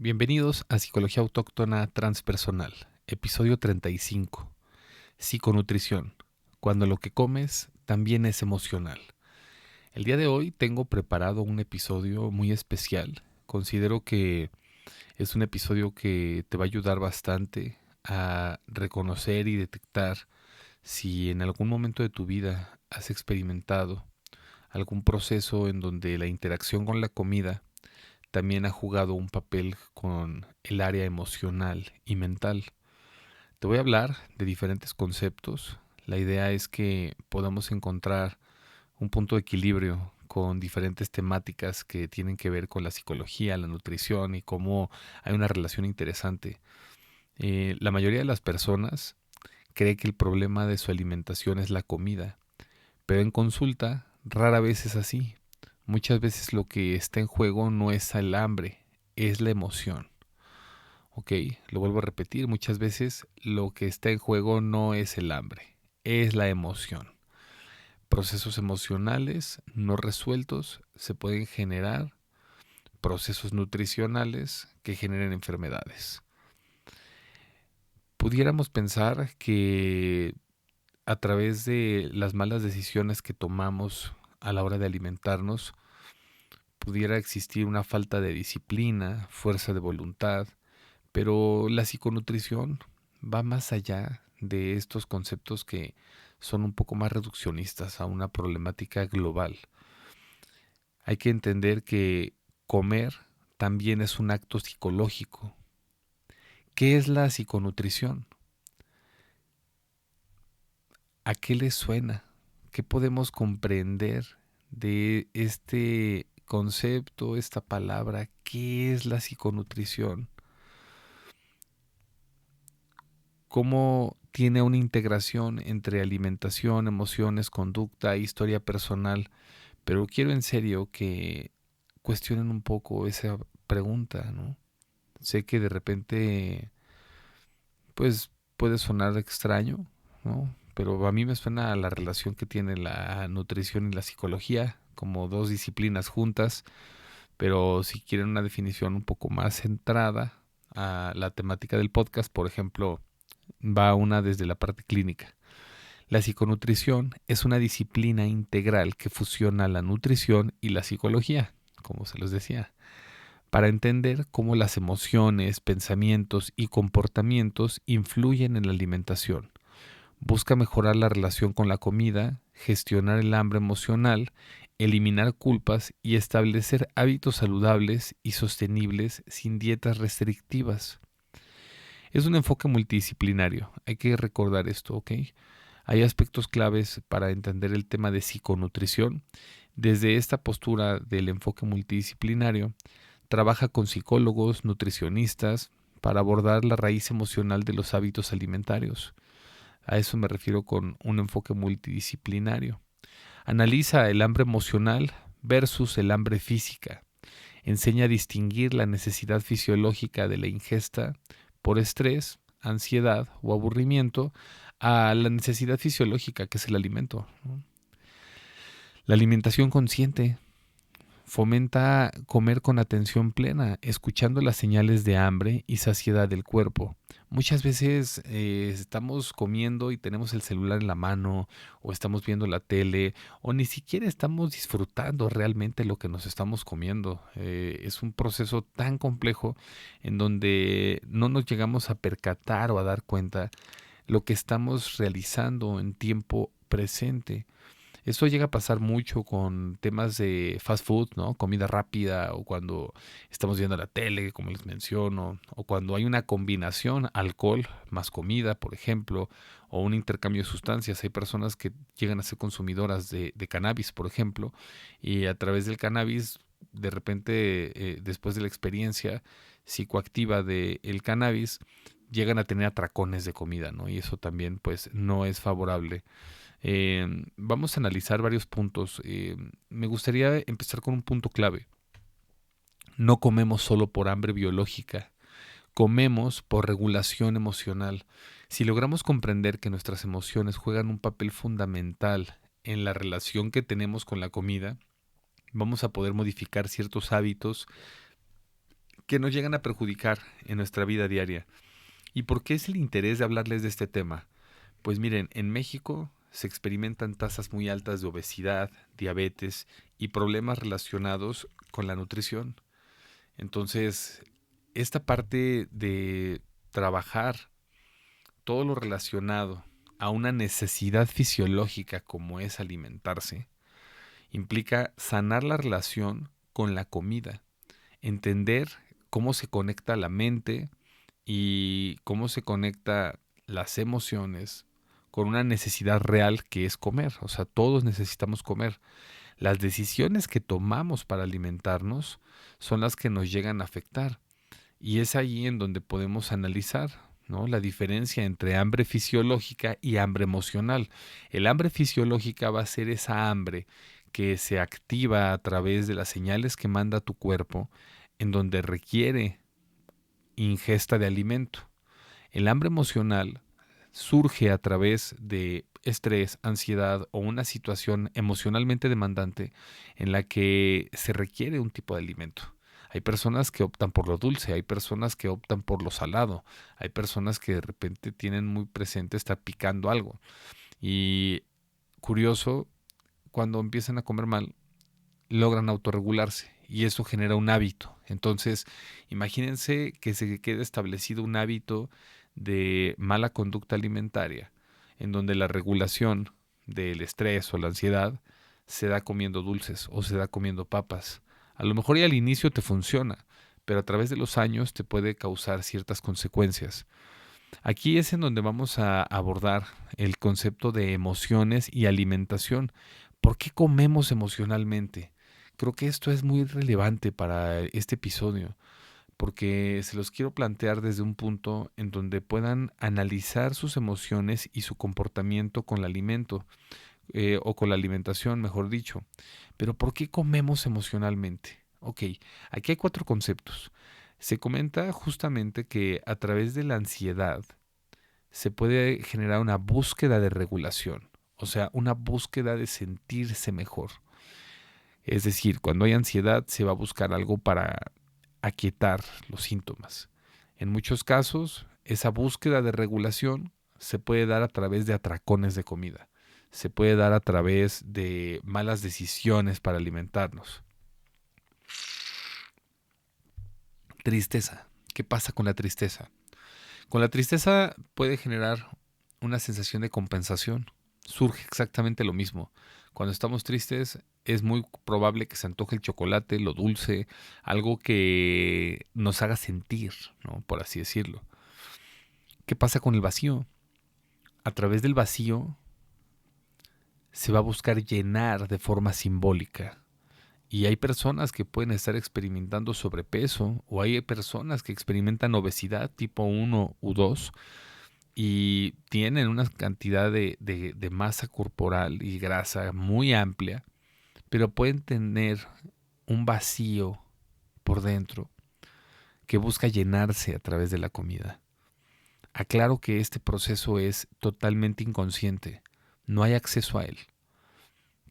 Bienvenidos a Psicología Autóctona Transpersonal, episodio 35. Psiconutrición, cuando lo que comes también es emocional. El día de hoy tengo preparado un episodio muy especial. Considero que es un episodio que te va a ayudar bastante a reconocer y detectar si en algún momento de tu vida has experimentado algún proceso en donde la interacción con la comida también ha jugado un papel con el área emocional y mental. Te voy a hablar de diferentes conceptos. La idea es que podamos encontrar un punto de equilibrio con diferentes temáticas que tienen que ver con la psicología, la nutrición y cómo hay una relación interesante. La mayoría de las personas cree que el problema de su alimentación es la comida, pero en consulta rara vez es así. Muchas veces lo que está en juego no es el hambre, es la emoción. Ok, lo vuelvo a repetir, muchas veces lo que está en juego no es el hambre, es la emoción. Procesos emocionales no resueltos se pueden generar procesos nutricionales que generen enfermedades. Pudiéramos pensar que a través de las malas decisiones que tomamos a la hora de alimentarnos, pudiera existir una falta de disciplina, fuerza de voluntad, pero la psiconutrición va más allá de estos conceptos que son un poco más reduccionistas a una problemática global. Hay que entender que comer también es un acto psicológico. ¿Qué es la psiconutrición? ¿A qué le suena? ¿Qué podemos comprender de este concepto, esta palabra? ¿Qué es la psiconutrición? ¿Cómo tiene una integración entre alimentación, emociones, conducta, historia personal? Pero quiero en serio que cuestionen un poco esa pregunta, ¿no? Sé que de repente, pues puede sonar extraño, ¿no? Pero a mí me suena a la relación que tiene la nutrición y la psicología como dos disciplinas juntas, pero si quieren una definición un poco más centrada a la temática del podcast, por ejemplo, va una desde la parte clínica. La psiconutrición es una disciplina integral que fusiona la nutrición y la psicología, como se los decía, para entender cómo las emociones, pensamientos y comportamientos influyen en la alimentación. Busca mejorar la relación con la comida, gestionar el hambre emocional, eliminar culpas y establecer hábitos saludables y sostenibles sin dietas restrictivas. Es un enfoque multidisciplinario, hay que recordar esto, ¿ok? Hay aspectos claves para entender el tema de psiconutrición. Desde esta postura del enfoque multidisciplinario, trabaja con psicólogos, nutricionistas, para abordar la raíz emocional de los hábitos alimentarios. A eso me refiero con un enfoque multidisciplinario. Analiza el hambre emocional versus el hambre física. Enseña a distinguir la necesidad fisiológica de la ingesta por estrés, ansiedad o aburrimiento a la necesidad fisiológica que es el alimento, ¿no? La alimentación consciente fomenta comer con atención plena, escuchando las señales de hambre y saciedad del cuerpo. Muchas veces estamos comiendo y tenemos el celular en la mano, o estamos viendo la tele, o ni siquiera estamos disfrutando realmente lo que nos estamos comiendo. Es un proceso tan complejo en donde no nos llegamos a percatar o a dar cuenta lo que estamos realizando en tiempo presente. Eso llega a pasar mucho con temas de fast food, ¿no? Comida rápida, o cuando estamos viendo la tele, como les menciono, o cuando hay una combinación alcohol más comida, por ejemplo, o un intercambio de sustancias. Hay personas que llegan a ser consumidoras de cannabis, por ejemplo, y a través del cannabis, de repente, después de la experiencia psicoactiva del cannabis, llegan a tener atracones de comida, ¿no? Y eso también, pues, no es favorable. Vamos a analizar varios puntos. Me gustaría empezar con un punto clave. No comemos solo por hambre biológica, comemos por regulación emocional. Si logramos comprender que nuestras emociones juegan un papel fundamental en la relación que tenemos con la comida, vamos a poder modificar ciertos hábitos que nos llegan a perjudicar en nuestra vida diaria. ¿Y por qué es el interés de hablarles de este tema? Pues miren, en México se experimentan tasas muy altas de obesidad, diabetes y problemas relacionados con la nutrición. Entonces, esta parte de trabajar todo lo relacionado a una necesidad fisiológica como es alimentarse, implica sanar la relación con la comida, entender cómo se conecta la mente y cómo se conecta las emociones con una necesidad real que es comer. O sea, todos necesitamos comer. Las decisiones que tomamos para alimentarnos son las que nos llegan a afectar. Y es ahí en donde podemos analizar, ¿no?, la diferencia entre hambre fisiológica y hambre emocional. El hambre fisiológica va a ser esa hambre que se activa a través de las señales que manda tu cuerpo, en donde requiere ingesta de alimento. El hambre emocional surge a través de estrés, ansiedad o una situación emocionalmente demandante en la que se requiere un tipo de alimento. Hay personas que optan por lo dulce, hay personas que optan por lo salado, hay personas que de repente tienen muy presente estar picando algo. Y curioso, cuando empiezan a comer mal, logran autorregularse y eso genera un hábito. Entonces, imagínense que se quede establecido un hábito de mala conducta alimentaria, en donde la regulación del estrés o la ansiedad se da comiendo dulces o se da comiendo papas. A lo mejor ya al inicio te funciona, pero a través de los años te puede causar ciertas consecuencias. Aquí es en donde vamos a abordar el concepto de emociones y alimentación. ¿Por qué comemos emocionalmente? Creo que esto es muy relevante para este episodio, porque se los quiero plantear desde un punto en donde puedan analizar sus emociones y su comportamiento con el alimento, o con la alimentación, mejor dicho. Pero ¿por qué comemos emocionalmente? Ok, aquí hay 4 conceptos. Se comenta justamente que a través de la ansiedad se puede generar una búsqueda de regulación, o sea, una búsqueda de sentirse mejor. Es decir, cuando hay ansiedad se va a buscar algo para aquietar los síntomas. En muchos casos, esa búsqueda de regulación se puede dar a través de atracones de comida, se puede dar a través de malas decisiones para alimentarnos. Tristeza. ¿Qué pasa con la tristeza? Con la tristeza puede generar una sensación de compensación. Surge exactamente lo mismo. Cuando estamos tristes es muy probable que se antoje el chocolate, lo dulce, algo que nos haga sentir, ¿no?, por así decirlo. ¿Qué pasa con el vacío? A través del vacío se va a buscar llenar de forma simbólica. Y hay personas que pueden estar experimentando sobrepeso o hay personas que experimentan obesidad tipo 1 u 2 y tienen una cantidad de masa corporal y grasa muy amplia, pero pueden tener un vacío por dentro que busca llenarse a través de la comida. Aclaro que este proceso es totalmente inconsciente, no hay acceso a él.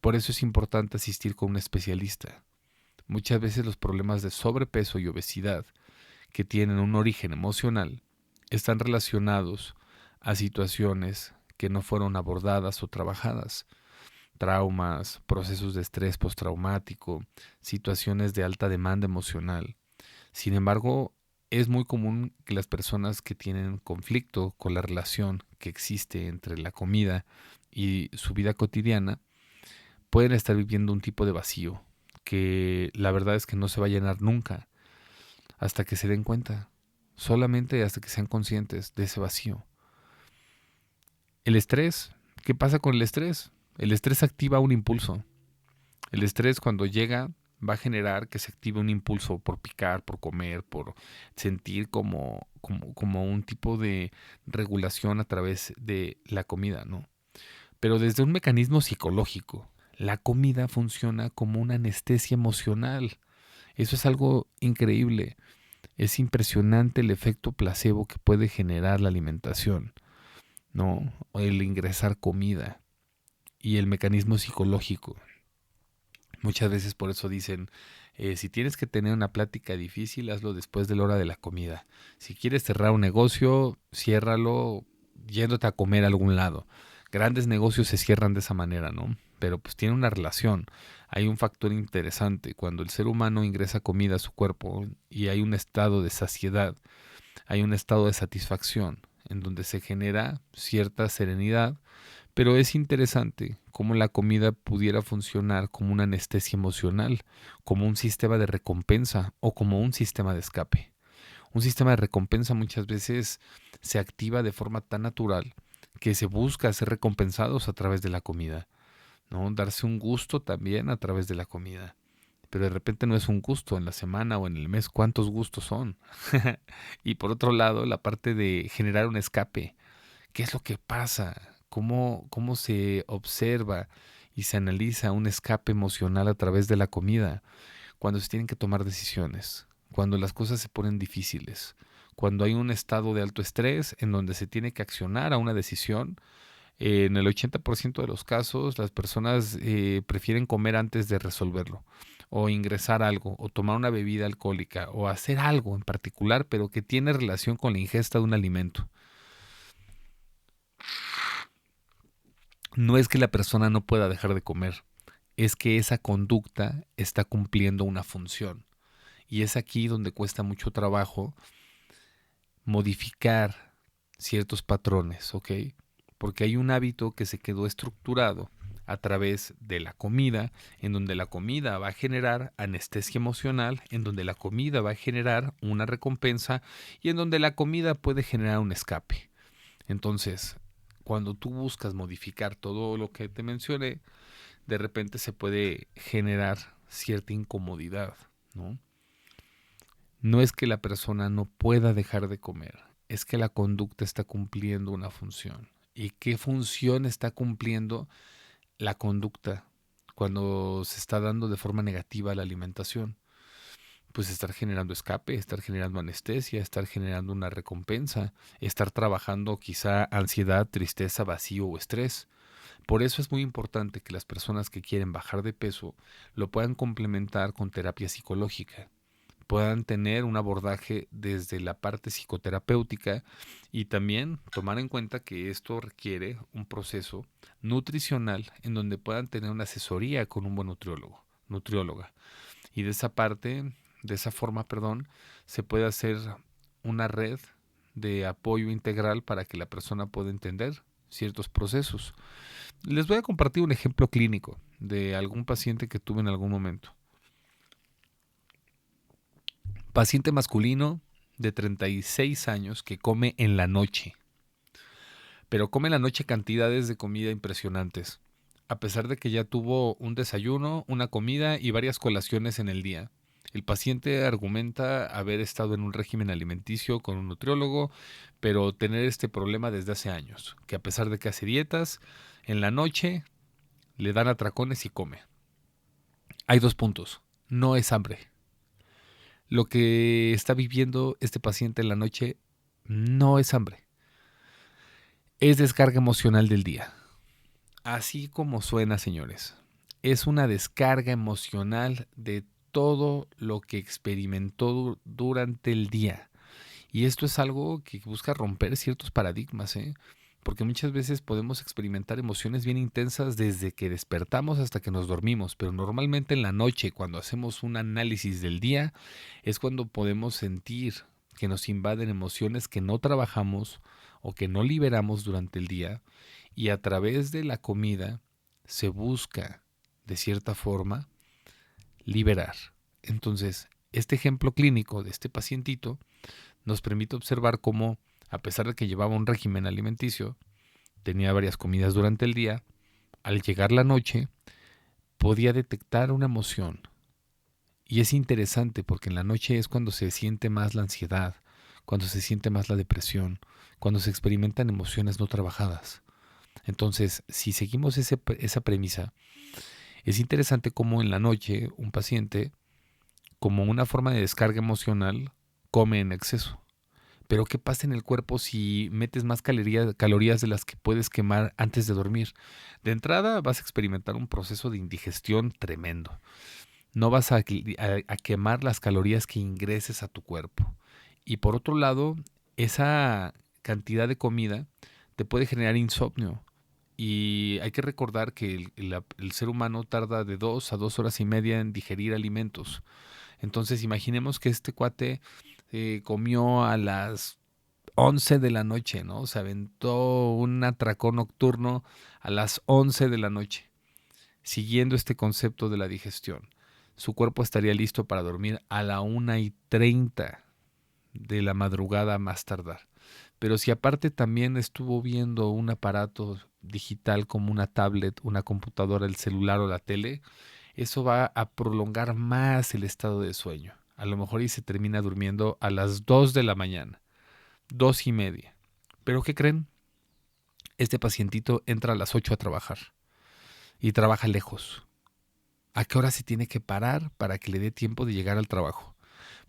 Por eso es importante asistir con un especialista. Muchas veces los problemas de sobrepeso y obesidad, que tienen un origen emocional, están relacionados a situaciones que no fueron abordadas o trabajadas. Traumas, procesos de estrés postraumático, situaciones de alta demanda emocional. Sin embargo, es muy común que las personas que tienen conflicto con la relación que existe entre la comida y su vida cotidiana pueden estar viviendo un tipo de vacío que la verdad es que no se va a llenar nunca hasta que se den cuenta, solamente hasta que sean conscientes de ese vacío. El estrés, ¿qué pasa con el estrés? El estrés activa un impulso. El estrés cuando llega va a generar que se active un impulso por picar, por comer, por sentir como un tipo de regulación a través de la comida, ¿no? Pero desde un mecanismo psicológico, la comida funciona como una anestesia emocional. Eso es algo increíble. Es impresionante el efecto placebo que puede generar la alimentación, ¿no? El ingresar comida y el mecanismo psicológico. Muchas veces por eso dicen, si tienes que tener una plática difícil, hazlo después de la hora de la comida. Si quieres cerrar un negocio, ciérralo yéndote a comer a algún lado. Grandes negocios se cierran de esa manera, ¿no? Pero pues tiene una relación. Hay un factor interesante. Cuando el ser humano ingresa comida a su cuerpo y hay un estado de saciedad, hay un estado de satisfacción en donde se genera cierta serenidad, pero es interesante cómo la comida pudiera funcionar como una anestesia emocional, como un sistema de recompensa o como un sistema de escape. Un sistema de recompensa muchas veces se activa de forma tan natural que se busca ser recompensados a través de la comida, ¿no? Darse un gusto también a través de la comida. Pero de repente no es un gusto en la semana o en el mes, ¿cuántos gustos son? Y por otro lado, la parte de generar un escape. ¿Qué es lo que pasa? ¿Cómo se observa y se analiza un escape emocional a través de la comida? Cuando se tienen que tomar decisiones, cuando las cosas se ponen difíciles, cuando hay un estado de alto estrés en donde se tiene que accionar a una decisión. En el 80% de los casos, las personas prefieren comer antes de resolverlo, o ingresar algo, o tomar una bebida alcohólica, o hacer algo en particular, pero que tiene relación con la ingesta de un alimento. No es que la persona no pueda dejar de comer, es que esa conducta está cumpliendo una función. Y es aquí donde cuesta mucho trabajo modificar ciertos patrones, ¿ok? Porque hay un hábito que se quedó estructurado a través de la comida, en donde la comida va a generar anestesia emocional, en donde la comida va a generar una recompensa y en donde la comida puede generar un escape. Entonces, cuando tú buscas modificar todo lo que te mencioné, de repente se puede generar cierta incomodidad, ¿no? No es que la persona no pueda dejar de comer, es que la conducta está cumpliendo una función. ¿Y qué función está cumpliendo la conducta cuando se está dando de forma negativa la alimentación? Pues estar generando escape, estar generando anestesia, estar generando una recompensa, estar trabajando quizá ansiedad, tristeza, vacío o estrés. Por eso es muy importante que las personas que quieren bajar de peso lo puedan complementar con terapia psicológica, puedan tener un abordaje desde la parte psicoterapéutica y también tomar en cuenta que esto requiere un proceso nutricional en donde puedan tener una asesoría con un buen nutriólogo, nutrióloga. Y de esa forma, perdón, se puede hacer una red de apoyo integral para que la persona pueda entender ciertos procesos. Les voy a compartir un ejemplo clínico de algún paciente que tuve en algún momento. Paciente masculino de 36 años que come en la noche, pero come en la noche cantidades de comida impresionantes, a pesar de que ya tuvo un desayuno, una comida y varias colaciones en el día. El paciente argumenta haber estado en un régimen alimenticio con un nutriólogo, pero tener este problema desde hace años, que a pesar de que hace dietas, en la noche le dan atracones y come. Hay dos puntos. No es hambre. Lo que está viviendo este paciente en la noche no es hambre, es descarga emocional del día. Así como suena, señores, es una descarga emocional de todo lo que experimentó durante el día. Y esto es algo que busca romper ciertos paradigmas, ¿eh? Porque muchas veces podemos experimentar emociones bien intensas desde que despertamos hasta que nos dormimos, pero normalmente en la noche, cuando hacemos un análisis del día, es cuando podemos sentir que nos invaden emociones que no trabajamos o que no liberamos durante el día, y a través de la comida se busca, de cierta forma, liberar. Entonces, este ejemplo clínico de este pacientito nos permite observar cómo, a pesar de que llevaba un régimen alimenticio, tenía varias comidas durante el día, al llegar la noche podía detectar una emoción. Y es interesante porque en la noche es cuando se siente más la ansiedad, cuando se siente más la depresión, cuando se experimentan emociones no trabajadas. Entonces, si seguimos esa premisa, es interesante cómo en la noche un paciente, como una forma de descarga emocional, come en exceso. Pero ¿qué pasa en el cuerpo si metes más calorías de las que puedes quemar antes de dormir? De entrada vas a experimentar un proceso de indigestión tremendo. No vas a quemar las calorías que ingreses a tu cuerpo. Y por otro lado, esa cantidad de comida te puede generar insomnio. Y hay que recordar que el ser humano tarda de 2 a 2 horas y media en digerir alimentos. Entonces imaginemos que este cuate comió a las 11 de la noche, ¿no? Se aventó un atracón nocturno a las 11 de la noche, siguiendo este concepto de la digestión. Su cuerpo estaría listo para dormir a la 1:30 de la madrugada más tardar. Pero si aparte también estuvo viendo un aparato digital como una tablet, una computadora, el celular o la tele, eso va a prolongar más el estado de sueño. A lo mejor y se termina durmiendo a las 2 de la mañana, 2:30. Pero ¿qué creen? Este pacientito entra a las 8 a trabajar y trabaja lejos. ¿A qué hora se tiene que parar para que le dé tiempo de llegar al trabajo?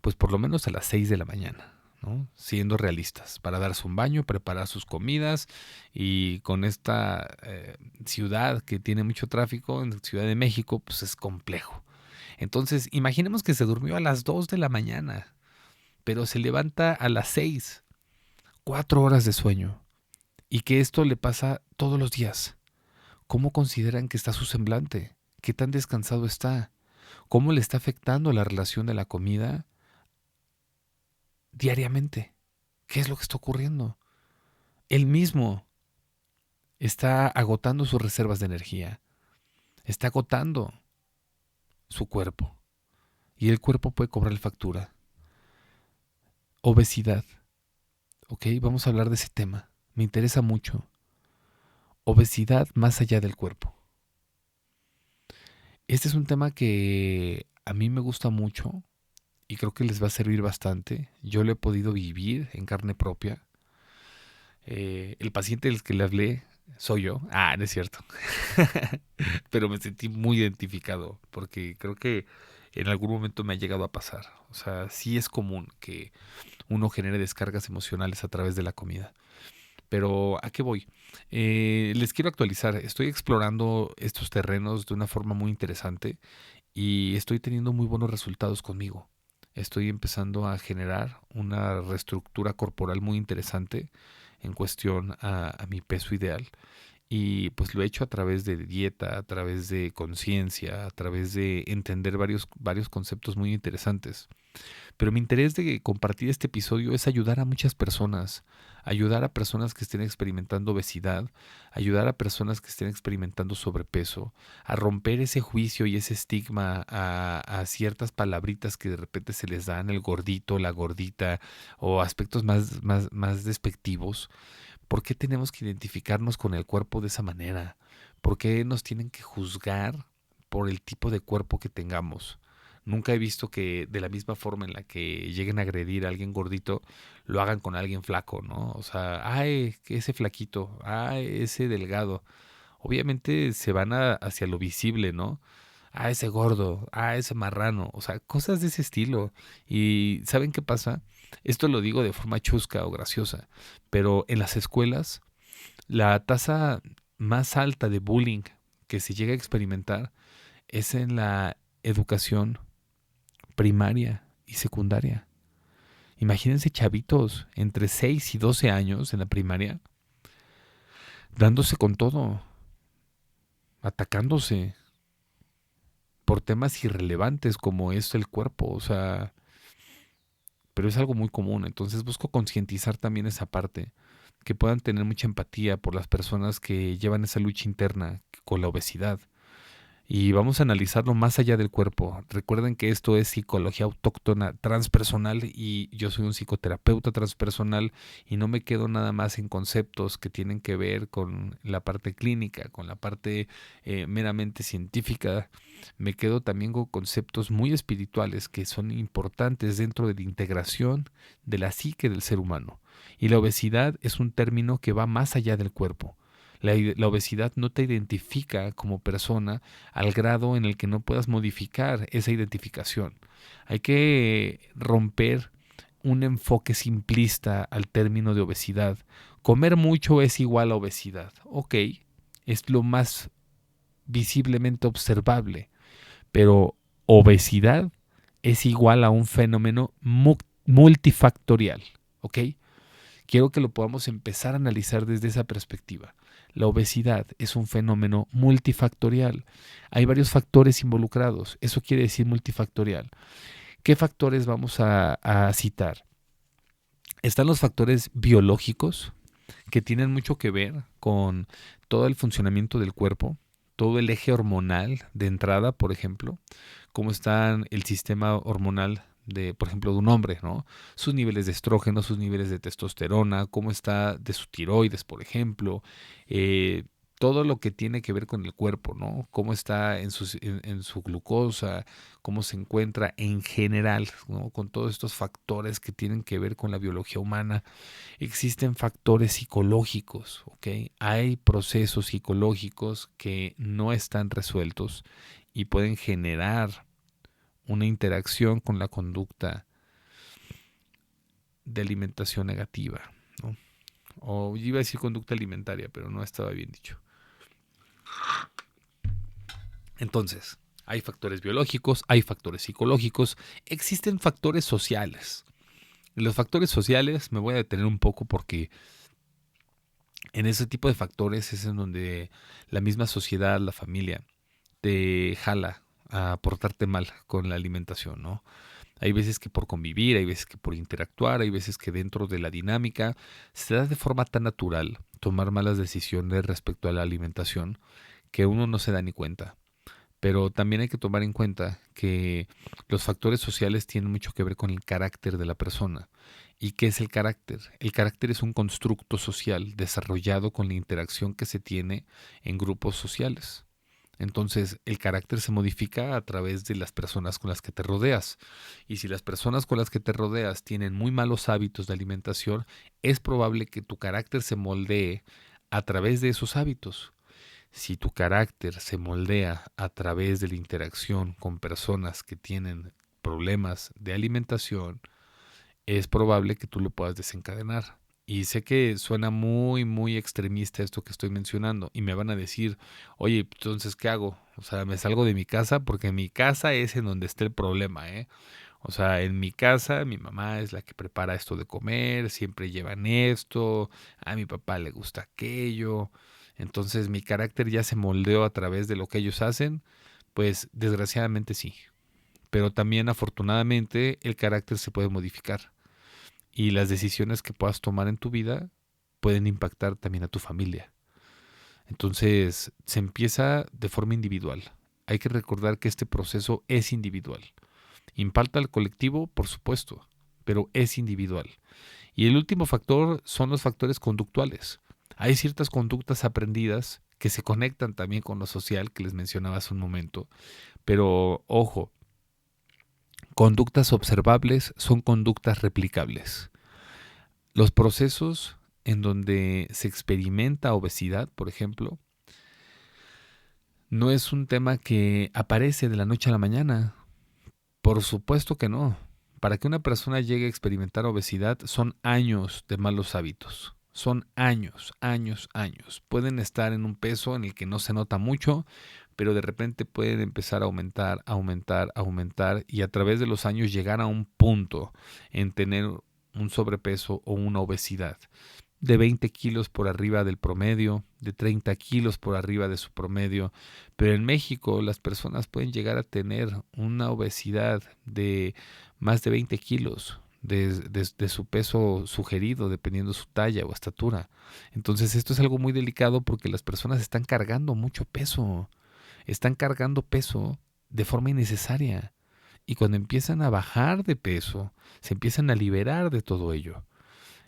Pues por lo menos a las 6 de la mañana, ¿no? Siendo realistas, para darse un baño, preparar sus comidas y con esta ciudad que tiene mucho tráfico, en Ciudad de México, pues es complejo. Entonces, imaginemos que se durmió a las 2 de la mañana, pero se levanta a las 6, 4 horas de sueño, y que esto le pasa todos los días. ¿Cómo consideran que está su semblante? ¿Qué tan descansado está? ¿Cómo le está afectando la relación de la comida diariamente? ¿Qué es lo que está ocurriendo? Él mismo está agotando sus reservas de energía, está agotando su cuerpo, y el cuerpo puede cobrar factura. Obesidad. Ok, vamos a hablar de ese tema. Me interesa mucho. Obesidad más allá del cuerpo. Este es un tema que a mí me gusta mucho y creo que les va a servir bastante. Yo lo he podido vivir en carne propia. El paciente del que le hablé soy yo. No es cierto. Pero me sentí muy identificado porque creo que en algún momento me ha llegado a pasar. O sea, sí es común que uno genere descargas emocionales a través de la comida. Pero ¿a qué voy? Les quiero actualizar. Estoy explorando estos terrenos de una forma muy interesante y estoy teniendo muy buenos resultados conmigo. Estoy empezando a generar una reestructura corporal muy interesante en cuestión a mi peso ideal. Y pues lo he hecho a través de dieta, a través de conciencia, a través de entender varios conceptos muy interesantes. Pero mi interés de compartir este episodio es ayudar a muchas personas, ayudar a personas que estén experimentando obesidad, ayudar a personas que estén experimentando sobrepeso, a romper ese juicio y ese estigma a ciertas palabritas que de repente se les dan, el gordito, la gordita, o aspectos más despectivos. ¿Por qué tenemos que identificarnos con el cuerpo de esa manera? ¿Por qué nos tienen que juzgar por el tipo de cuerpo que tengamos? Nunca he visto que de la misma forma en la que lleguen a agredir a alguien gordito, lo hagan con alguien flaco, ¿no? O sea, ay, ese flaquito, ay, ese delgado. Obviamente se van hacia lo visible, ¿no? Ese gordo, ese marrano, o sea, cosas de ese estilo. Y ¿saben qué pasa? Esto lo digo de forma chusca o graciosa, pero en las escuelas la tasa más alta de bullying que se llega a experimentar es en la educación primaria y secundaria. Imagínense chavitos entre 6 y 12 años en la primaria dándose con todo, atacándose por temas irrelevantes como es el cuerpo, o sea, pero es algo muy común. Entonces busco concientizar también esa parte, que puedan tener mucha empatía por las personas que llevan esa lucha interna con la obesidad. Y vamos a analizarlo más allá del cuerpo. Recuerden que esto es psicología autóctona transpersonal y yo soy un psicoterapeuta transpersonal y no me quedo nada más en conceptos que tienen que ver con la parte clínica, con la parte meramente científica. Me quedo también con conceptos muy espirituales que son importantes dentro de la integración de la psique del ser humano. Y la obesidad es un término que va más allá del cuerpo. La obesidad no te identifica como persona al grado en el que no puedas modificar esa identificación. Hay que romper un enfoque simplista al término de obesidad. Comer mucho es igual a obesidad. Ok, es lo más visiblemente observable, pero obesidad es igual a un fenómeno multifactorial. ¿Ok? Quiero que lo podamos empezar a analizar desde esa perspectiva. La obesidad es un fenómeno multifactorial. Hay varios factores involucrados. Eso quiere decir multifactorial. ¿Qué factores vamos a citar? Están los factores biológicos, que tienen mucho que ver con todo el funcionamiento del cuerpo, todo el eje hormonal de entrada, por ejemplo, cómo está el sistema hormonal de, por ejemplo, de un hombre, ¿no? Sus niveles de estrógeno, sus niveles de testosterona, cómo está de su tiroides, por ejemplo, eh, todo lo que tiene que ver con el cuerpo, ¿no? Cómo está en su glucosa, cómo se encuentra en general, ¿no? Con todos estos factores que tienen que ver con la biología humana. Existen factores psicológicos, ¿ok? Hay procesos psicológicos que no están resueltos y pueden generar una interacción con la conducta de alimentación negativa, ¿no? O iba a decir conducta alimentaria, pero no estaba bien dicho. Entonces, hay factores biológicos, hay factores psicológicos, existen factores sociales. En los factores sociales me voy a detener un poco porque en ese tipo de factores es en donde la misma sociedad, la familia, te jala a portarte mal con la alimentación, ¿no? Hay veces que por convivir, hay veces que por interactuar, hay veces que dentro de la dinámica se da de forma tan natural tomar malas decisiones respecto a la alimentación que uno no se da ni cuenta. Pero también hay que tomar en cuenta que los factores sociales tienen mucho que ver con el carácter de la persona. ¿Y qué es el carácter? El carácter es un constructo social desarrollado con la interacción que se tiene en grupos sociales. Entonces, el carácter se modifica a través de las personas con las que te rodeas. Y si las personas con las que te rodeas tienen muy malos hábitos de alimentación, es probable que tu carácter se moldee a través de esos hábitos. Si tu carácter se moldea a través de la interacción con personas que tienen problemas de alimentación, es probable que tú lo puedas desencadenar. Y sé que suena muy, muy extremista esto que estoy mencionando. Y me van a decir, oye, entonces, ¿qué hago? O sea, me salgo de mi casa porque mi casa es en donde está el problema, ¿eh? O sea, en mi casa mi mamá es la que prepara esto de comer, siempre llevan esto, a mi papá le gusta aquello. Entonces mi carácter ya se moldeó a través de lo que ellos hacen. Pues desgraciadamente sí. Pero también afortunadamente el carácter se puede modificar y las decisiones que puedas tomar en tu vida pueden impactar también a tu familia. Entonces, se empieza de forma individual. Hay que recordar que este proceso es individual. Impacta al colectivo, por supuesto, pero es individual. Y el último factor son los factores conductuales. Hay ciertas conductas aprendidas que se conectan también con lo social que les mencionaba hace un momento, pero ojo, conductas observables son conductas replicables. Los procesos en donde se experimenta obesidad, por ejemplo, no es un tema que aparece de la noche a la mañana. Por supuesto que no. Para que una persona llegue a experimentar obesidad son años de malos hábitos. Son años, años, años. Pueden estar en un peso en el que no se nota mucho, pero de repente pueden empezar a aumentar, aumentar, aumentar y a través de los años llegar a un punto en tener un sobrepeso o una obesidad de 20 kilos por arriba del promedio, de 30 kilos por arriba de su promedio. Pero en México las personas pueden llegar a tener una obesidad de más de 20 kilos de su peso sugerido, dependiendo su talla o estatura. Entonces esto es algo muy delicado porque las personas están cargando mucho peso, están cargando peso de forma innecesaria. Y cuando empiezan a bajar de peso, se empiezan a liberar de todo ello.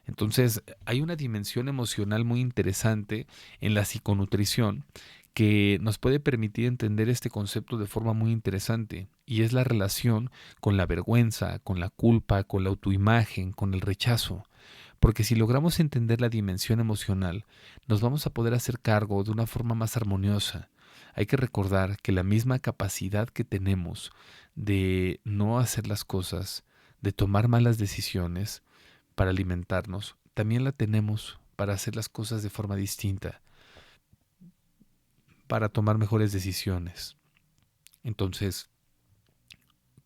Entonces, hay una dimensión emocional muy interesante en la psiconutrición que nos puede permitir entender este concepto de forma muy interesante, y es la relación con la vergüenza, con la culpa, con la autoimagen, con el rechazo. Porque si logramos entender la dimensión emocional, nos vamos a poder hacer cargo de una forma más armoniosa. Hay que recordar que la misma capacidad que tenemos de no hacer las cosas, de tomar malas decisiones para alimentarnos, también la tenemos para hacer las cosas de forma distinta, para tomar mejores decisiones. Entonces,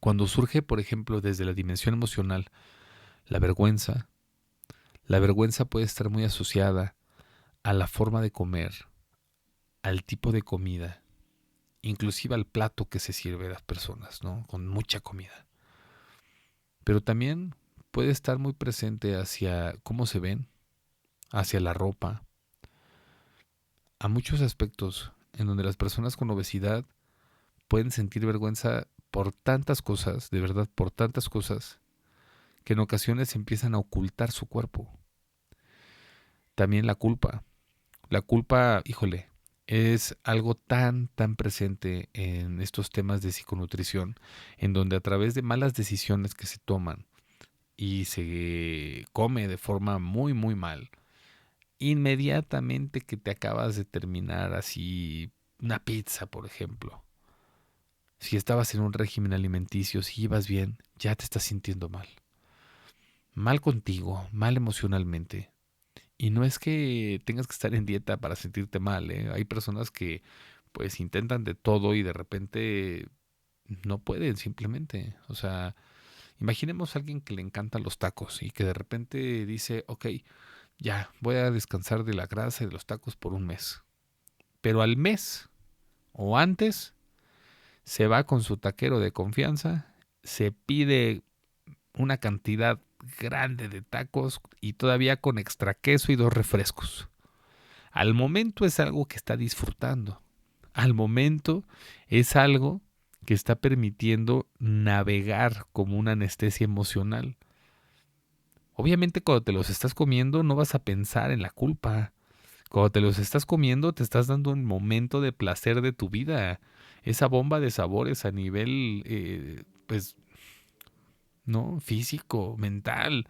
cuando surge, por ejemplo, desde la dimensión emocional, la vergüenza puede estar muy asociada a la forma de comer, al tipo de comida, inclusive al plato que se sirve a las personas, ¿no? Con mucha comida. Pero también puede estar muy presente hacia cómo se ven, hacia la ropa, a muchos aspectos en donde las personas con obesidad pueden sentir vergüenza por tantas cosas, de verdad, por tantas cosas, que en ocasiones empiezan a ocultar su cuerpo. También la culpa. La culpa, híjole, es algo tan presente en estos temas de psiconutrición, en donde a través de malas decisiones que se toman y se come de forma muy mal, inmediatamente que te acabas de terminar así una pizza, por ejemplo, si estabas en un régimen alimenticio, si ibas bien, ya te estás sintiendo mal. Mal contigo, mal emocionalmente. Y no es que tengas que estar en dieta para sentirte mal, ¿eh? Hay personas que pues intentan de todo y de repente no pueden simplemente. O sea, imaginemos a alguien que le encantan los tacos y que de repente dice, ok, ya, voy a descansar de la grasa y de los tacos por un mes. Pero al mes o antes se va con su taquero de confianza, se pide una cantidad grande de tacos y todavía con extra queso y 2 refrescos. Al momento es algo que está disfrutando. Al momento es algo que está permitiendo navegar como una anestesia emocional. Obviamente cuando te los estás comiendo no vas a pensar en la culpa. Cuando te los estás comiendo te estás dando un momento de placer de tu vida. Esa bomba de sabores a nivel, pues, ¿no? Físico, mental.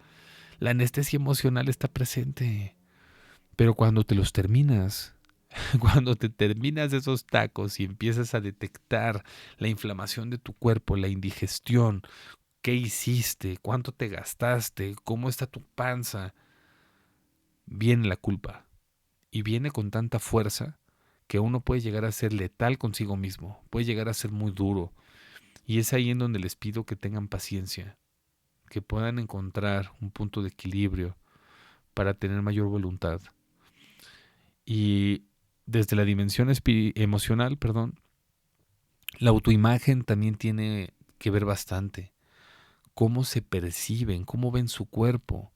La anestesia emocional está presente. Pero cuando te los terminas, cuando te terminas esos tacos y empiezas a detectar la inflamación de tu cuerpo, la indigestión, qué hiciste, cuánto te gastaste, cómo está tu panza, viene la culpa. Y viene con tanta fuerza que uno puede llegar a ser letal consigo mismo, puede llegar a ser muy duro. Y es ahí en donde les pido que tengan paciencia, que puedan encontrar un punto de equilibrio para tener mayor voluntad. Y desde la dimensión emocional, perdón, la autoimagen también tiene que ver bastante. Cómo se perciben, cómo ven su cuerpo.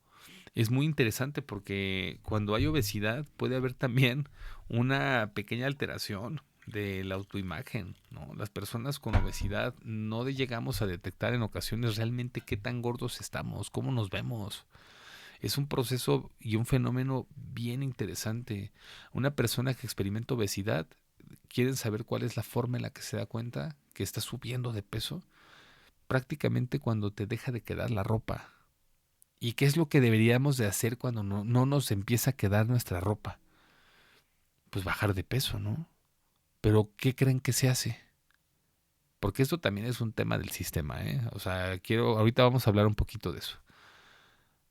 Es muy interesante porque cuando hay obesidad puede haber también una pequeña alteración de la autoimagen, ¿no? Las personas con obesidad no llegamos a detectar en ocasiones realmente qué tan gordos estamos, cómo nos vemos. Es un proceso y un fenómeno bien interesante. Una persona que experimenta obesidad, ¿quieren saber cuál es la forma en la que se da cuenta que está subiendo de peso? Prácticamente cuando te deja de quedar la ropa. ¿Y qué es lo que deberíamos de hacer cuando no nos empieza a quedar nuestra ropa? Pues bajar de peso, ¿no? Pero ¿qué creen que se hace? Porque esto también es un tema del sistema, ¿eh? O sea, ahorita vamos a hablar un poquito de eso.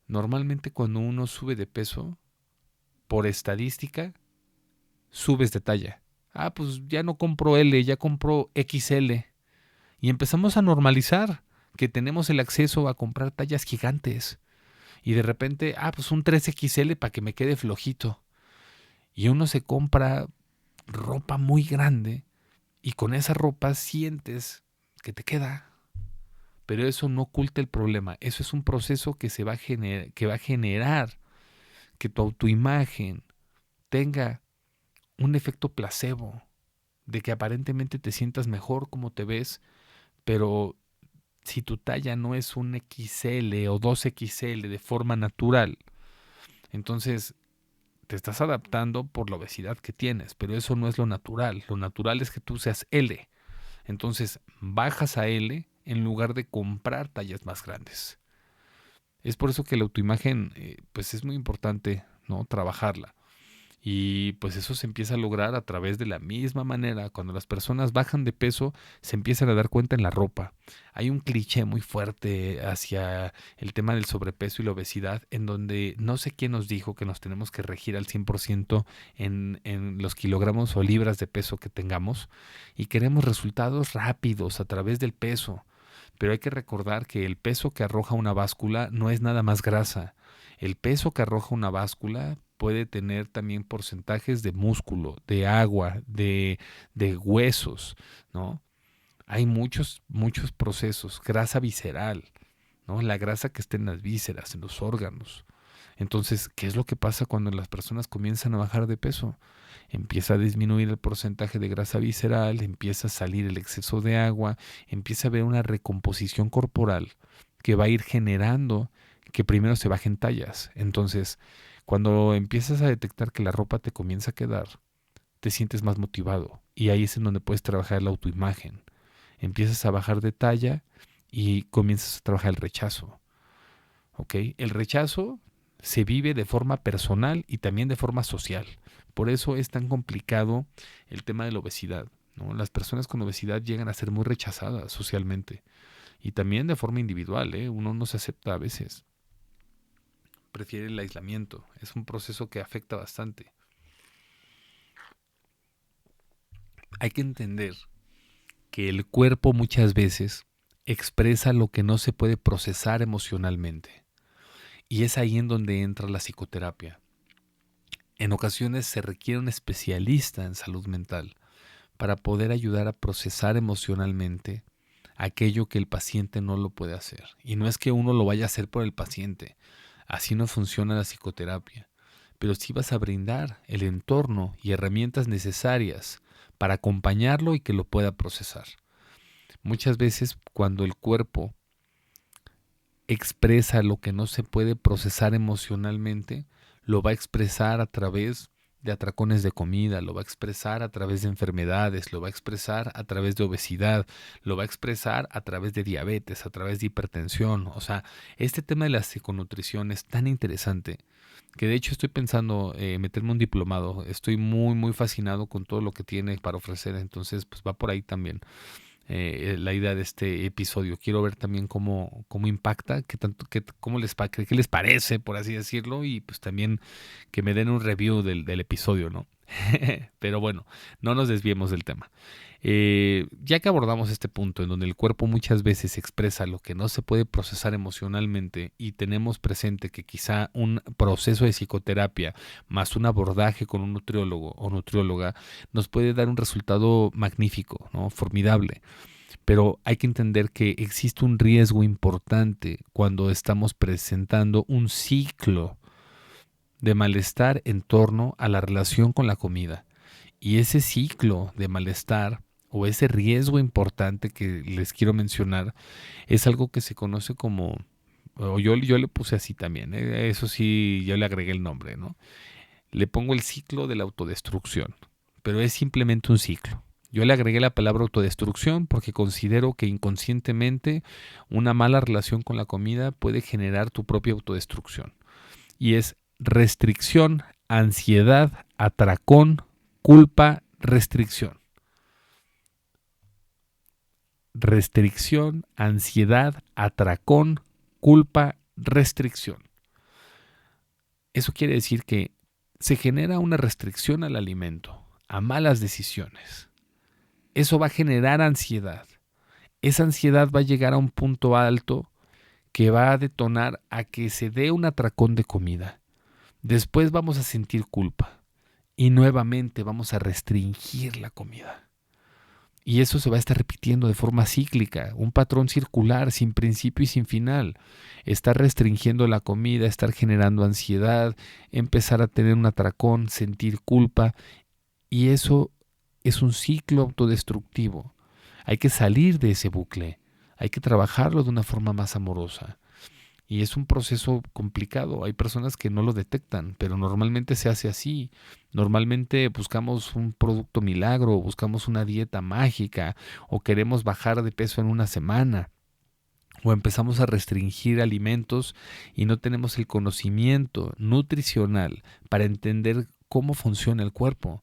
Normalmente cuando uno sube de peso, por estadística, subes de talla. Ah, pues ya no compro L, ya compro XL. Y empezamos a normalizar que tenemos el acceso a comprar tallas gigantes. Y de repente, pues un 3XL para que me quede flojito. Y uno se compra ropa muy grande y con esa ropa sientes que te queda. Pero eso no oculta el problema. Eso es un proceso que que va a generar que tu autoimagen tenga un efecto placebo de que aparentemente te sientas mejor como te ves, pero si tu talla no es un XL o 2XL de forma natural, entonces te estás adaptando por la obesidad que tienes, pero eso no es lo natural. Lo natural es que tú seas L. Entonces bajas a L en lugar de comprar tallas más grandes. Es por eso que la autoimagen pues es muy importante, ¿no? Trabajarla. Y pues eso se empieza a lograr a través de la misma manera. Cuando las personas bajan de peso, se empiezan a dar cuenta en la ropa. Hay un cliché muy fuerte hacia el tema del sobrepeso y la obesidad, en donde no sé quién nos dijo que nos tenemos que regir al 100% en los kilogramos o libras de peso que tengamos y queremos resultados rápidos a través del peso. Pero hay que recordar que el peso que arroja una báscula no es nada más grasa. El peso que arroja una báscula puede tener también porcentajes de músculo, de agua, de huesos, ¿no? Hay muchos procesos, grasa visceral, ¿no? La grasa que está en las vísceras, en los órganos. Entonces, ¿qué es lo que pasa cuando las personas comienzan a bajar de peso? Empieza a disminuir el porcentaje de grasa visceral, empieza a salir el exceso de agua, empieza a haber una recomposición corporal que va a ir generando que primero se bajen tallas. Entonces, cuando empiezas a detectar que la ropa te comienza a quedar, te sientes más motivado y ahí es en donde puedes trabajar la autoimagen. Empiezas a bajar de talla y comienzas a trabajar el rechazo. ¿Ok? El rechazo se vive de forma personal y también de forma social. Por eso es tan complicado el tema de la obesidad, ¿no? Las personas con obesidad llegan a ser muy rechazadas socialmente y también de forma individual, ¿eh? Uno no se acepta a veces, prefiere el aislamiento. Es un proceso que afecta bastante. Hay que entender que el cuerpo muchas veces expresa lo que no se puede procesar emocionalmente. Y es ahí en donde entra la psicoterapia. En ocasiones se requiere un especialista en salud mental para poder ayudar a procesar emocionalmente aquello que el paciente no lo puede hacer. Y no es que uno lo vaya a hacer por el paciente, así no funciona la psicoterapia, pero sí vas a brindar el entorno y herramientas necesarias para acompañarlo y que lo pueda procesar. Muchas veces cuando el cuerpo expresa lo que no se puede procesar emocionalmente, lo va a expresar a través de atracones de comida, lo va a expresar a través de enfermedades, lo va a expresar a través de obesidad, lo va a expresar a través de diabetes, a través de hipertensión. O sea, este tema de la psiconutrición es tan interesante que de hecho estoy pensando meterme un diplomado. Estoy muy fascinado con todo lo que tiene para ofrecer, entonces pues va por ahí también la idea de este episodio. Quiero ver también cómo impacta, qué les parece, por así decirlo, y pues también que me den un review del episodio, ¿no? Pero bueno, no nos desviemos del tema. Ya que abordamos este punto en donde el cuerpo muchas veces expresa lo que no se puede procesar emocionalmente y tenemos presente que quizá un proceso de psicoterapia más un abordaje con un nutriólogo o nutrióloga nos puede dar un resultado magnífico, ¿no? Formidable. Pero hay que entender que existe un riesgo importante cuando estamos presentando un ciclo de malestar en torno a la relación con la comida. Y ese ciclo de malestar o ese riesgo importante que les quiero mencionar es algo que se conoce como, o yo le puse así también, eso sí, yo le agregué el nombre, ¿no? Le pongo el ciclo de la autodestrucción, pero es simplemente un ciclo. Yo le agregué la palabra autodestrucción porque considero que inconscientemente una mala relación con la comida puede generar tu propia autodestrucción. Y es restricción, ansiedad, atracón, culpa, restricción. Restricción, ansiedad, atracón, culpa, restricción. Eso quiere decir que se genera una restricción al alimento, a malas decisiones. Eso va a generar ansiedad. Esa ansiedad va a llegar a un punto alto que va a detonar a que se dé un atracón de comida. Después vamos a sentir culpa y nuevamente vamos a restringir la comida. Y eso se va a estar repitiendo de forma cíclica, un patrón circular, sin principio y sin final. Estar restringiendo la comida, estar generando ansiedad, empezar a tener un atracón, sentir culpa. Y eso es un ciclo autodestructivo. Hay que salir de ese bucle, hay que trabajarlo de una forma más amorosa. Y es un proceso complicado. Hay personas que no lo detectan, pero normalmente se hace así. Normalmente buscamos un producto milagro, buscamos una dieta mágica, o queremos bajar de peso en una semana, o empezamos a restringir alimentos y no tenemos el conocimiento nutricional para entender cómo funciona el cuerpo.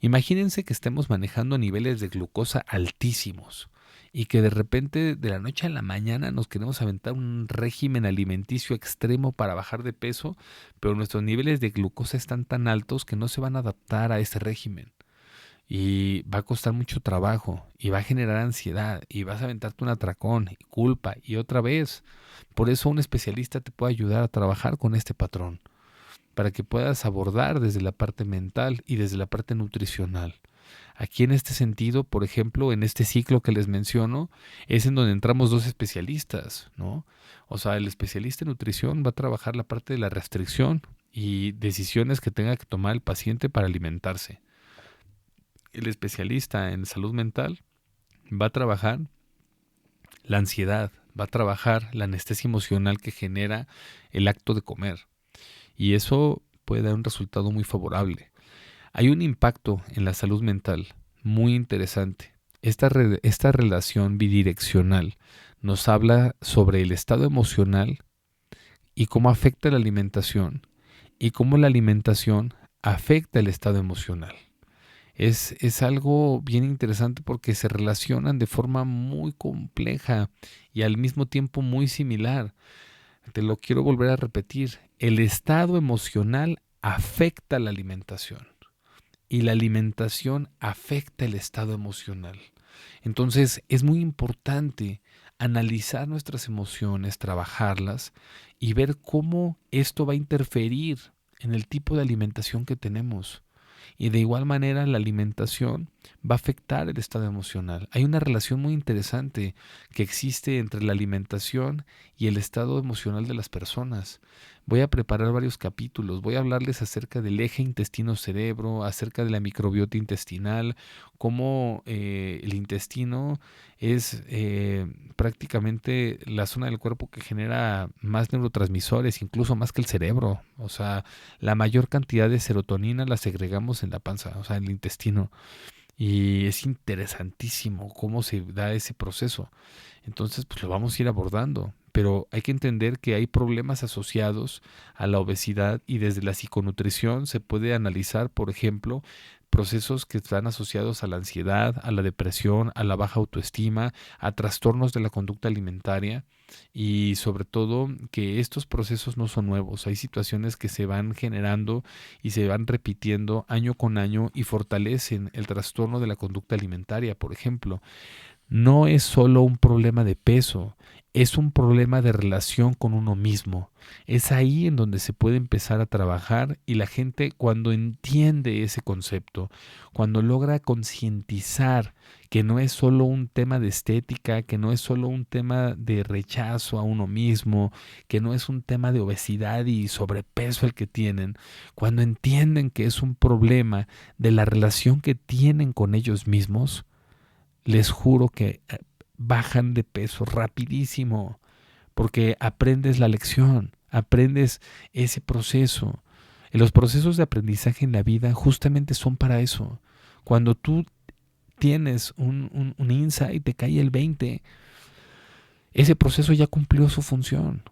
Imagínense que estemos manejando niveles de glucosa altísimos y que de repente de la noche a la mañana nos queremos aventar un régimen alimenticio extremo para bajar de peso, pero nuestros niveles de glucosa están tan altos que no se van a adaptar a ese régimen. Y va a costar mucho trabajo y va a generar ansiedad y vas a aventarte un atracón y culpa y otra vez. Por eso un especialista te puede ayudar a trabajar con este patrón, para que puedas abordar desde la parte mental y desde la parte nutricional. Aquí en este sentido, por ejemplo, en este ciclo que les menciono, es en donde entramos dos especialistas, ¿no? O sea, el especialista en nutrición va a trabajar la parte de la restricción y decisiones que tenga que tomar el paciente para alimentarse. El especialista en salud mental va a trabajar la ansiedad, va a trabajar la anestesia emocional que genera el acto de comer. Y eso puede dar un resultado muy favorable. Hay un impacto en la salud mental muy interesante. Esta relación bidireccional nos habla sobre el estado emocional y cómo afecta la alimentación y cómo la alimentación afecta el estado emocional. Es algo bien interesante porque se relacionan de forma muy compleja y al mismo tiempo muy similar. Te lo quiero volver a repetir. El estado emocional afecta la alimentación y la alimentación afecta el estado emocional. Entonces es muy importante analizar nuestras emociones, trabajarlas y ver cómo esto va a interferir en el tipo de alimentación que tenemos. Y de igual manera la alimentación va a afectar el estado emocional. Hay una relación muy interesante que existe entre la alimentación y el estado emocional de las personas. Voy a preparar varios capítulos, voy a hablarles acerca del eje intestino-cerebro, acerca de la microbiota intestinal, cómo el intestino es prácticamente la zona del cuerpo que genera más neurotransmisores, incluso más que el cerebro. O sea, la mayor cantidad de serotonina la segregamos en la panza, o sea, en el intestino. Y es interesantísimo cómo se da ese proceso. Entonces, pues lo vamos a ir abordando. Pero hay que entender que hay problemas asociados a la obesidad y desde la psiconutrición se puede analizar, por ejemplo, procesos que están asociados a la ansiedad, a la depresión, a la baja autoestima, a trastornos de la conducta alimentaria y sobre todo que estos procesos no son nuevos. Hay situaciones que se van generando y se van repitiendo año con año y fortalecen el trastorno de la conducta alimentaria, por ejemplo. No es solo un problema de peso, es un problema de relación con uno mismo. Es ahí en donde se puede empezar a trabajar y la gente cuando entiende ese concepto, cuando logra concientizar que no es solo un tema de estética, que no es solo un tema de rechazo a uno mismo, que no es un tema de obesidad y sobrepeso el que tienen, cuando entienden que es un problema de la relación que tienen con ellos mismos, les juro que bajan de peso rapidísimo, porque aprendes la lección, aprendes ese proceso. Y los procesos de aprendizaje en la vida justamente son para eso. Cuando tú tienes un insight, te cae el 20, ese proceso ya cumplió su función.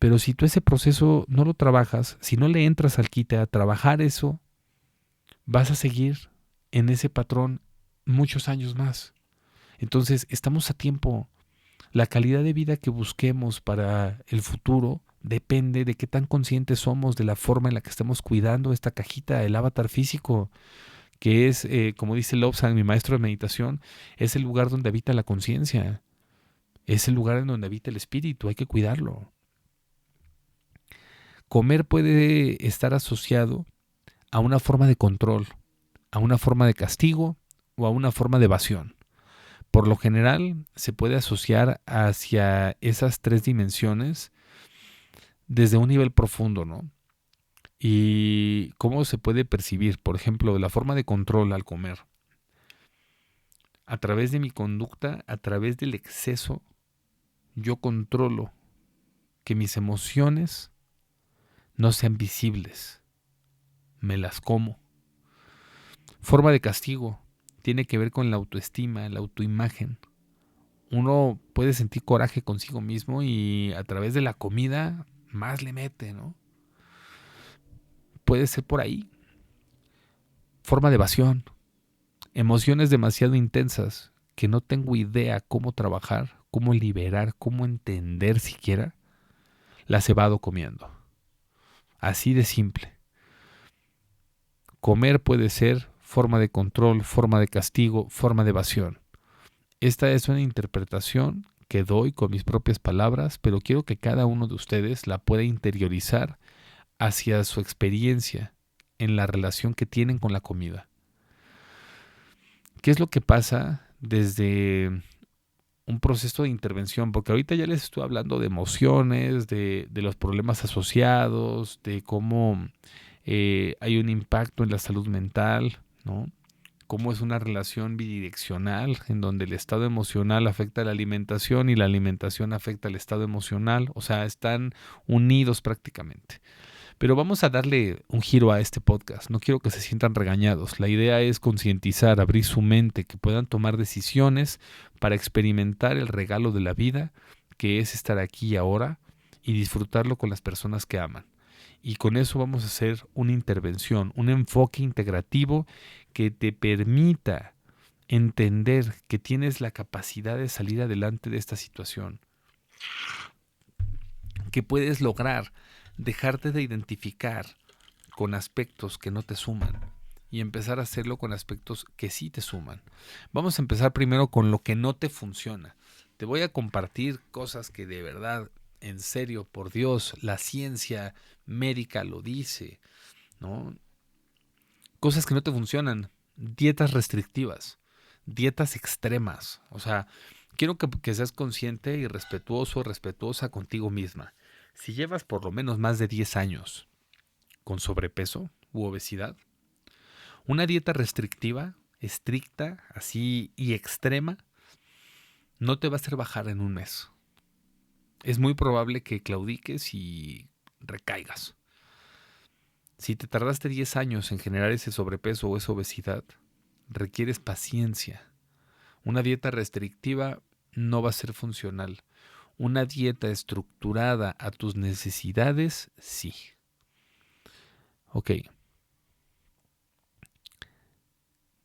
Pero si tú ese proceso no lo trabajas, si no le entras al quite a trabajar eso, vas a seguir en ese patrón muchos años más. Entonces, estamos a tiempo. La calidad de vida que busquemos para el futuro depende de qué tan conscientes somos de la forma en la que estamos cuidando esta cajita, el avatar físico, que es, como dice Lobsang, mi maestro de meditación, es el lugar donde habita la conciencia, es el lugar en donde habita el espíritu, hay que cuidarlo. Comer puede estar asociado a una forma de control, a una forma de castigo o a una forma de evasión. Por lo general se puede asociar hacia esas tres dimensiones desde un nivel profundo, ¿no? Y cómo se puede percibir, por ejemplo, la forma de control al comer. A través de mi conducta, a través del exceso, yo controlo que mis emociones no sean visibles. Me las como. Forma de castigo tiene que ver con la autoestima, la autoimagen. Uno puede sentir coraje consigo mismo y a través de la comida más le mete, ¿no? Puede ser por ahí. forma de evasión, emociones demasiado intensas que no tengo idea cómo trabajar, cómo liberar, cómo entender siquiera, las evado comiendo. Así de simple. Comer puede ser forma de control, forma de castigo, forma de evasión. Esta es una interpretación que doy con mis propias palabras, pero quiero que cada uno de ustedes la pueda interiorizar hacia su experiencia en la relación que tienen con la comida. ¿Qué es lo que pasa desde un proceso de intervención? Porque ahorita ya les estoy hablando de emociones, de los problemas asociados, de cómo hay un impacto en la salud mental, ¿no? Cómo es una relación bidireccional en donde el estado emocional afecta a la alimentación y la alimentación afecta al estado emocional, o sea, están unidos prácticamente. Pero vamos a darle un giro a este podcast. No quiero que se sientan regañados. La idea es concientizar, abrir su mente, que puedan tomar decisiones para experimentar el regalo de la vida, que es estar aquí y ahora y disfrutarlo con las personas que aman. Y con eso vamos a hacer una intervención, un enfoque integrativo que te permita entender que tienes la capacidad de salir adelante de esta situación, que puedes lograr dejarte de identificar con aspectos que no te suman y empezar a hacerlo con aspectos que sí te suman. Vamos a empezar primero con lo que no te funciona. Te voy a compartir cosas que de verdad, en serio, por Dios, la ciencia médica lo dice, ¿no? Cosas que no te funcionan, dietas restrictivas, dietas extremas. O sea, quiero que seas consciente y respetuosa contigo misma. Si llevas por lo menos más de 10 años con sobrepeso u obesidad, una dieta restrictiva, estricta, así y extrema, no te va a hacer bajar en un mes. Es muy probable que claudiques y recaigas. Si te tardaste 10 años en generar ese sobrepeso o esa obesidad, requieres paciencia. Una dieta restrictiva no va a ser funcional. Una dieta estructurada a tus necesidades, sí. Ok.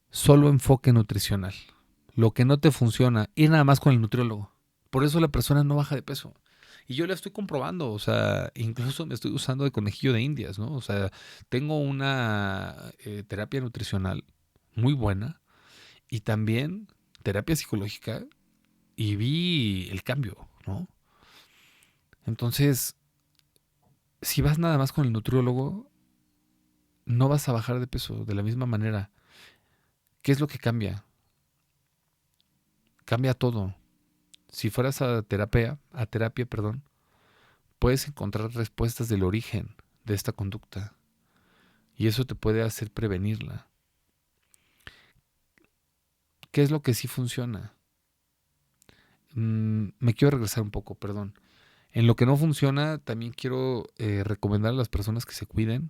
Solo enfoque nutricional. Lo que no te funciona, ir nada más con el nutriólogo. Por eso la persona no baja de peso. Y yo la estoy comprobando, o sea, incluso me estoy usando de conejillo de indias, ¿no? O sea, tengo una terapia nutricional muy buena y también terapia psicológica y vi el cambio, ¿no? Entonces, si vas nada más con el nutriólogo, no vas a bajar de peso de la misma manera. ¿Qué es lo que cambia? Cambia todo. Si fueras a terapia, puedes encontrar respuestas del origen de esta conducta y eso te puede hacer prevenirla. ¿Qué es lo que sí funciona? Me quiero regresar un poco, perdón. En lo que no funciona, también quiero recomendar a las personas que se cuiden.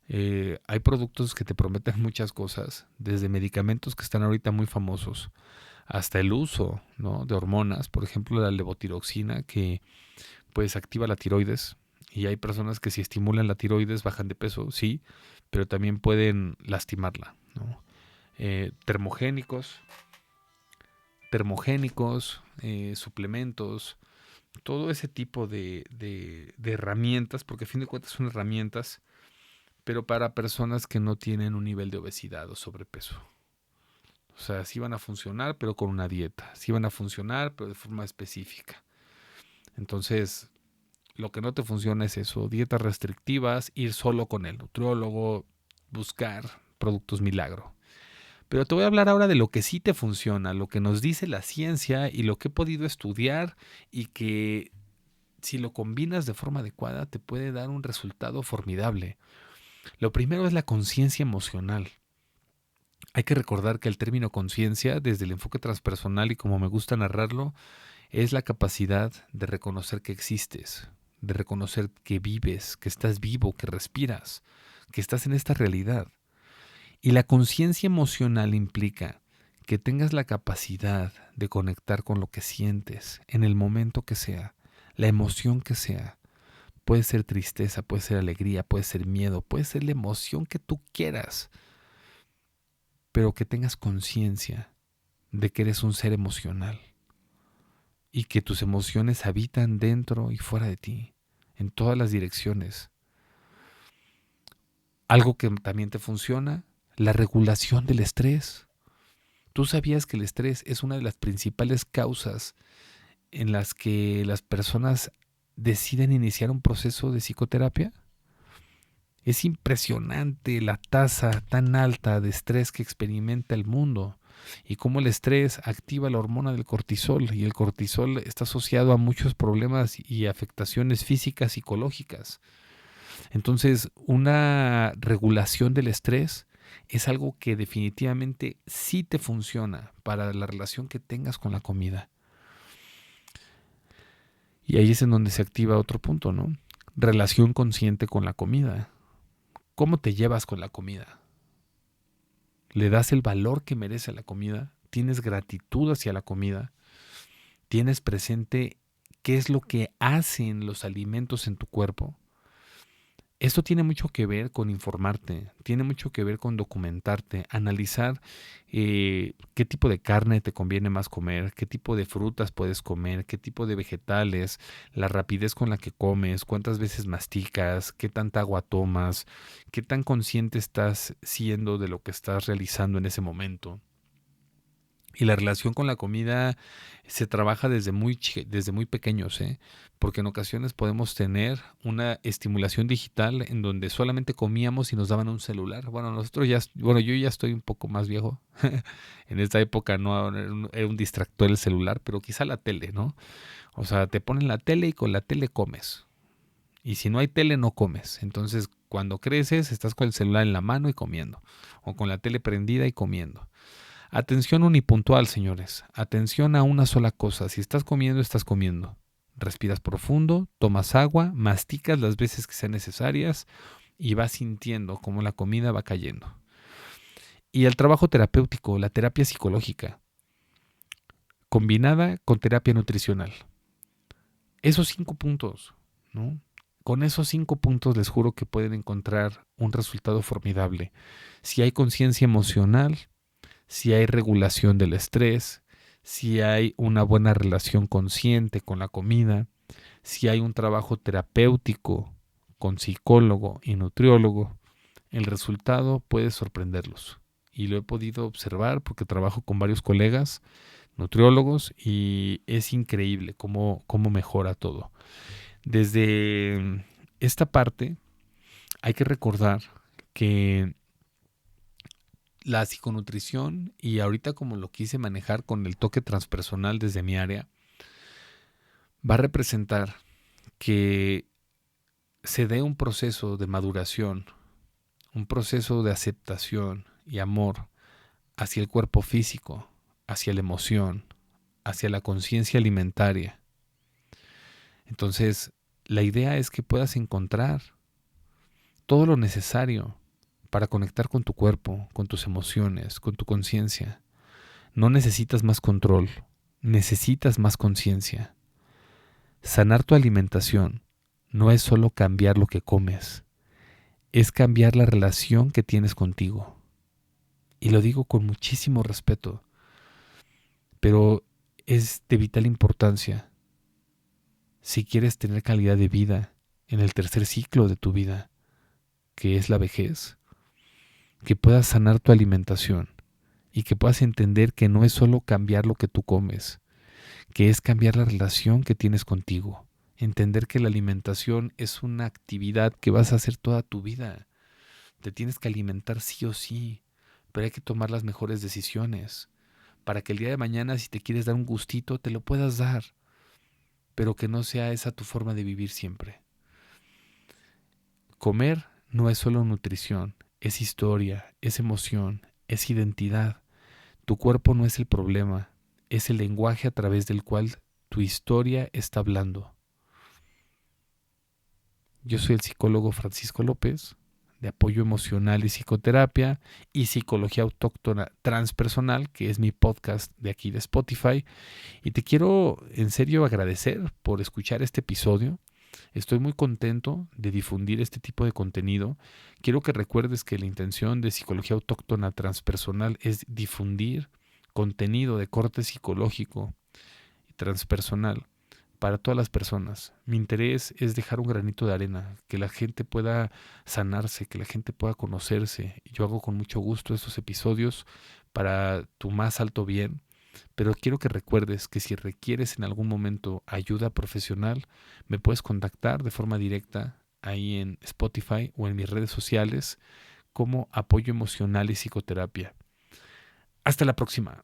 Hay productos que te prometen muchas cosas, desde medicamentos que están ahorita muy famosos, hasta el uso, ¿no?, de hormonas, por ejemplo la levotiroxina, que pues activa la tiroides. Y hay personas que si estimulan la tiroides bajan de peso, sí, pero también pueden lastimarla, ¿no? Termogénicos, suplementos, todo ese tipo de herramientas, porque a fin de cuentas son herramientas, pero para personas que no tienen un nivel de obesidad o sobrepeso. O sea, sí van a funcionar, pero con una dieta. Sí van a funcionar, pero de forma específica. Entonces, lo que no te funciona es eso, dietas restrictivas, ir solo con el nutriólogo, buscar productos milagro. Pero te voy a hablar ahora de lo que sí te funciona, lo que nos dice la ciencia y lo que he podido estudiar y que si lo combinas de forma adecuada te puede dar un resultado formidable. Lo primero es la conciencia emocional. Hay que recordar que el término conciencia, desde el enfoque transpersonal y como me gusta narrarlo, es la capacidad de reconocer que existes, de reconocer que vives, que estás vivo, que respiras, que estás en esta realidad. Y la conciencia emocional implica que tengas la capacidad de conectar con lo que sientes en el momento que sea, la emoción que sea. Puede ser tristeza, puede ser alegría, puede ser miedo, puede ser la emoción que tú quieras. pero que tengas conciencia de que eres un ser emocional y que tus emociones habitan dentro y fuera de ti, en todas las direcciones. Algo que también te funciona, la regulación del estrés. ¿Tú sabías que el estrés es una de las principales causas en las que las personas deciden iniciar un proceso de psicoterapia? Es impresionante la tasa tan alta de estrés que experimenta el mundo y cómo el estrés activa la hormona del cortisol, y el cortisol está asociado a muchos problemas y afectaciones físicas, psicológicas. Entonces, una regulación del estrés es algo que definitivamente sí te funciona para la relación que tengas con la comida. Y ahí es en donde se activa otro punto, ¿no? Relación consciente con la comida. ¿Cómo te llevas con la comida? ¿Le das el valor que merece a la comida? ¿Tienes gratitud hacia la comida? ¿Tienes presente qué es lo que hacen los alimentos en tu cuerpo? Esto tiene mucho que ver con informarte, tiene mucho que ver con documentarte, analizar qué tipo de carne te conviene más comer, qué tipo de frutas puedes comer, qué tipo de vegetales, la rapidez con la que comes, cuántas veces masticas, qué tanta agua tomas, qué tan consciente estás siendo de lo que estás realizando en ese momento. Y la relación con la comida se trabaja desde muy pequeños, ¿eh? Porque en ocasiones podemos tener una estimulación digital en donde solamente comíamos y nos daban un celular. Yo ya estoy un poco más viejo. En esta época no era un distractor el celular, pero quizá la tele, ¿no? O sea, te ponen la tele y con la tele comes. Y si no hay tele, no comes. Entonces, cuando creces, estás con el celular en la mano y comiendo. O con la tele prendida y comiendo. Atención unipuntual, señores. Atención a una sola cosa. Si estás comiendo, estás comiendo. Respiras profundo, tomas agua, masticas las veces que sean necesarias y vas sintiendo cómo la comida va cayendo. Y el trabajo terapéutico, la terapia psicológica, combinada con terapia nutricional. Esos 5 puntos, ¿no? Con esos 5 puntos les juro que pueden encontrar un resultado formidable. Si hay conciencia emocional, si hay regulación del estrés, si hay una buena relación consciente con la comida, si hay un trabajo terapéutico con psicólogo y nutriólogo, el resultado puede sorprenderlos. Y lo he podido observar porque trabajo con varios colegas nutriólogos y es increíble cómo mejora todo. Desde esta parte hay que recordar que la psiconutrición, y ahorita como lo quise manejar con el toque transpersonal desde mi área, va a representar que se dé un proceso de maduración, un proceso de aceptación y amor hacia el cuerpo físico, hacia la emoción, hacia la conciencia alimentaria. Entonces, la idea es que puedas encontrar todo lo necesario para conectar con tu cuerpo, con tus emociones, con tu conciencia. No necesitas más control, necesitas más conciencia. Sanar tu alimentación no es solo cambiar lo que comes, es cambiar la relación que tienes contigo. Y lo digo con muchísimo respeto, pero es de vital importancia si quieres tener calidad de vida en el tercer ciclo de tu vida, que es la vejez, que puedas sanar tu alimentación y que puedas entender que no es solo cambiar lo que tú comes, que es cambiar la relación que tienes contigo. Entender que la alimentación es una actividad que vas a hacer toda tu vida. Te tienes que alimentar sí o sí, pero hay que tomar las mejores decisiones para que el día de mañana, si te quieres dar un gustito, te lo puedas dar, pero que no sea esa tu forma de vivir siempre. Comer no es solo nutrición, es historia, es emoción, es identidad. Tu cuerpo no es el problema, es el lenguaje a través del cual tu historia está hablando. Yo soy el psicólogo Francisco López, de apoyo emocional y psicoterapia y psicología autóctona transpersonal, que es mi podcast de aquí de Spotify. Y te quiero en serio agradecer por escuchar este episodio. Estoy muy contento de difundir este tipo de contenido. Quiero que recuerdes que la intención de Psicología Autóctona Transpersonal es difundir contenido de corte psicológico y transpersonal para todas las personas. Mi interés es dejar un granito de arena, que la gente pueda sanarse, que la gente pueda conocerse. Yo hago con mucho gusto estos episodios para tu más alto bien, pero quiero que recuerdes que si requieres en algún momento ayuda profesional, me puedes contactar de forma directa ahí en Spotify o en mis redes sociales como apoyo emocional y psicoterapia. Hasta la próxima.